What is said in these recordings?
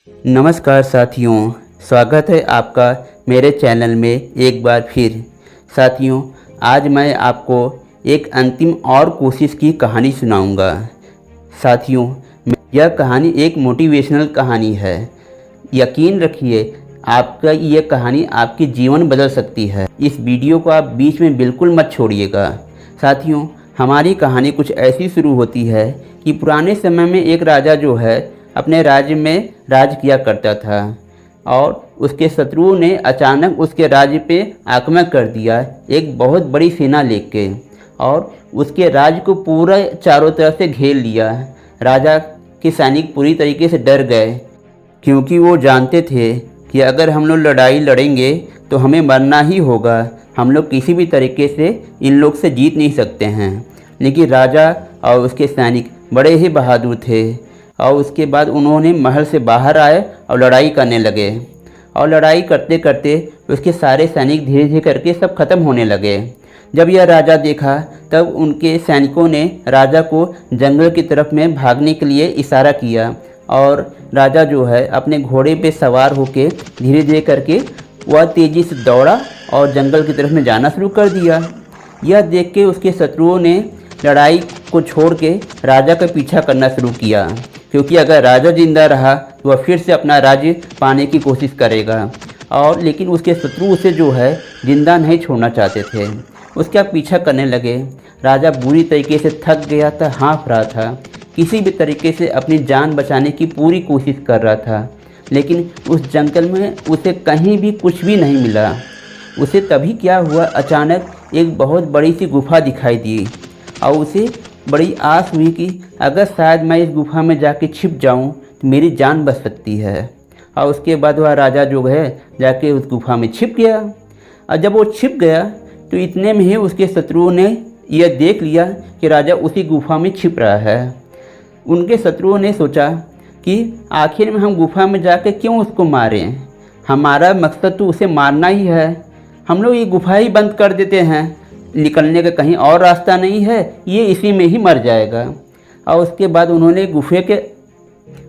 नमस्कार साथियों, स्वागत है आपका मेरे चैनल में एक बार फिर। साथियों, आज मैं आपको एक अंतिम और कोशिश की कहानी सुनाऊंगा। साथियों, यह कहानी एक मोटिवेशनल कहानी है। यकीन रखिए, आपका ये कहानी आपकी जीवन बदल सकती है। इस वीडियो को आप बीच में बिल्कुल मत छोड़िएगा। साथियों, हमारी कहानी कुछ ऐसी शुरू होती है कि पुराने समय में एक राजा जो है अपने राज्य में राज किया करता था और उसके शत्रुओं ने अचानक उसके राज्य पे आक्रमण कर दिया एक बहुत बड़ी सेना लेके, और उसके राज्य को पूरा चारों तरफ से घेर लिया। राजा के सैनिक पूरी तरीके से डर गए, क्योंकि वो जानते थे कि अगर हम लोग लड़ाई लड़ेंगे तो हमें मरना ही होगा। हम लोग किसी भी तरीके से इन लोग से जीत नहीं सकते हैं। लेकिन राजा और उसके सैनिक बड़े ही बहादुर थे, और उसके बाद उन्होंने महल से बाहर आए और लड़ाई करने लगे। और लड़ाई करते करते उसके सारे सैनिक धीरे धीरे करके सब खत्म होने लगे। जब यह राजा देखा, तब उनके सैनिकों ने राजा को जंगल की तरफ में भागने के लिए इशारा किया, और राजा जो है अपने घोड़े पे सवार होकर धीरे धीरे करके वह तेज़ी से दौड़ा और जंगल की तरफ में जाना शुरू कर दिया। यह देख के उसके शत्रुओं ने लड़ाई को छोड़ के राजा का पीछा करना शुरू किया, क्योंकि अगर राजा जिंदा रहा तो वह फिर से अपना राज्य पाने की कोशिश करेगा। और लेकिन उसके शत्रु उसे जो है जिंदा नहीं छोड़ना चाहते थे। उसका पीछा करने लगे। राजा बुरी तरीके से थक गया था, हाँफ रहा था, किसी भी तरीके से अपनी जान बचाने की पूरी कोशिश कर रहा था। लेकिन उस जंगल में उसे कहीं भी कुछ भी नहीं मिला। उसे तभी क्या हुआ, अचानक एक बहुत बड़ी सी गुफा दिखाई दी, और उसे बड़ी आस हुई कि अगर शायद मैं इस गुफा में जाके छिप जाऊं तो मेरी जान बच सकती है। और उसके बाद वह राजा जो है जाके उस गुफा में छिप गया। और जब वो छिप गया तो इतने में ही उसके शत्रुओं ने यह देख लिया कि राजा उसी गुफा में छिप रहा है। उनके शत्रुओं ने सोचा कि आखिर में हम गुफा में जाके क्यों उसको मारें, हमारा मकसद तो उसे मारना ही है। हम लोग ये गुफा ही बंद कर देते हैं, निकलने का कहीं और रास्ता नहीं है, ये इसी में ही मर जाएगा। और उसके बाद उन्होंने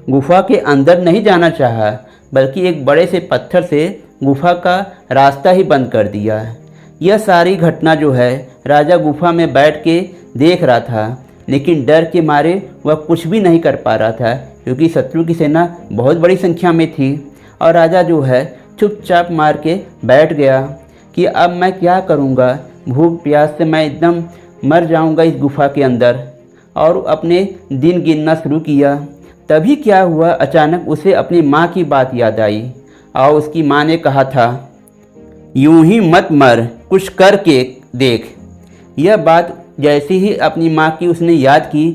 गुफा के अंदर नहीं जाना चाहा, बल्कि एक बड़े से पत्थर से गुफा का रास्ता ही बंद कर दिया। यह सारी घटना जो है राजा गुफा में बैठ के देख रहा था, लेकिन डर के मारे वह कुछ भी नहीं कर पा रहा था, क्योंकि शत्रु की सेना बहुत बड़ी संख्या में थी। और राजा जो है चुपचाप मार के बैठ गया कि अब मैं क्या करूँगा, भूख प्यास से मैं एकदम मर जाऊंगा इस गुफा के अंदर। और अपने दिन गिनना शुरू किया। तभी क्या हुआ, अचानक उसे अपनी माँ की बात याद आई, और उसकी माँ ने कहा था, यूं ही मत मर, कुछ करके देख। यह बात जैसे ही अपनी माँ की उसने याद की,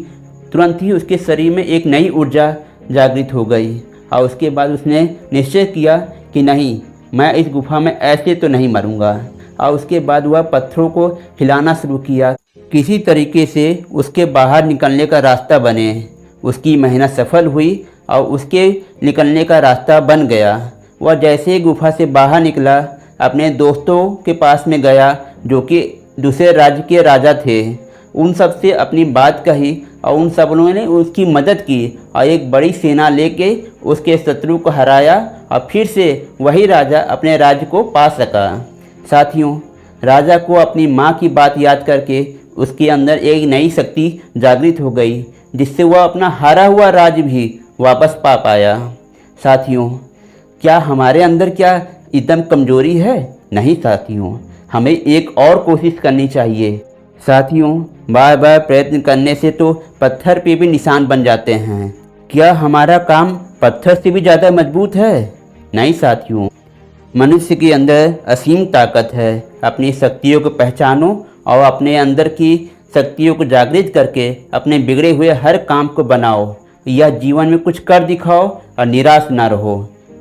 तुरंत ही उसके शरीर में एक नई ऊर्जा जागृत हो गई। और उसके बाद उसने निश्चय किया कि नहीं, मैं इस गुफा में ऐसे तो नहीं मरूंगा। और उसके बाद वह पत्थरों को हिलाना शुरू किया, किसी तरीके से उसके बाहर निकलने का रास्ता बने। उसकी मेहनत सफल हुई और उसके निकलने का रास्ता बन गया। वह जैसे ही गुफा से बाहर निकला, अपने दोस्तों के पास में गया जो कि दूसरे राज्य के राजा थे। उन सब से अपनी बात कही, और उन सब लोगों ने उसकी मदद की और एक बड़ी सेना लेके उसके शत्रु को हराया, और फिर से वही राजा अपने राज्य को पा सका। साथियों, राजा को अपनी माँ की बात याद करके उसके अंदर एक नई शक्ति जागृत हो गई, जिससे वह अपना हारा हुआ राज्य भी वापस पा पाया। साथियों, क्या हमारे अंदर क्या एकदम कमजोरी है? नहीं साथियों, हमें एक और कोशिश करनी चाहिए। साथियों, बार बार प्रयत्न करने से तो पत्थर पे भी निशान बन जाते हैं। क्या हमारा काम पत्थर से भी ज़्यादा मजबूत है? नहीं साथियों, मनुष्य के अंदर असीम ताकत है। अपनी शक्तियों को पहचानो और अपने अंदर की शक्तियों को जागृत करके अपने बिगड़े हुए हर काम को बनाओ। यह जीवन में कुछ कर दिखाओ और निराश ना रहो।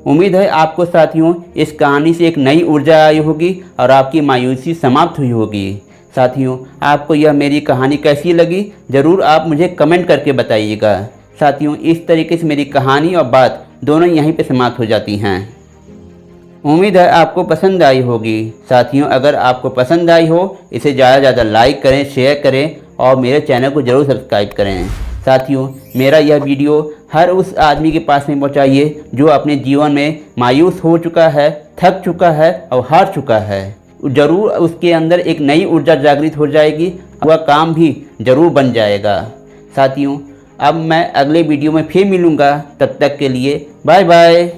उम्मीद है आपको साथियों इस कहानी से एक नई ऊर्जा आई होगी और आपकी मायूसी समाप्त हुई होगी। साथियों, आपको यह मेरी कहानी कैसी लगी, ज़रूर आप मुझे कमेंट करके बताइएगा। साथियों, इस तरीके से मेरी कहानी और बात दोनों यहीं पे समाप्त हो जाती हैं। उम्मीद है आपको पसंद आई होगी। साथियों, अगर आपको पसंद आई हो, इसे ज़्यादा से ज़्यादा लाइक करें, शेयर करें और मेरे चैनल को ज़रूर सब्सक्राइब करें। साथियों, मेरा यह वीडियो हर उस आदमी के पास में पहुँचाइए जो अपने जीवन में मायूस हो चुका है, थक चुका है और हार चुका है। ज़रूर उसके अंदर एक नई ऊर्जा जागृत हो जाएगी, वह काम भी ज़रूर बन जाएगा। साथियों, अब मैं अगले वीडियो में फिर मिलूँगा, तब तक के लिए बाय बाय।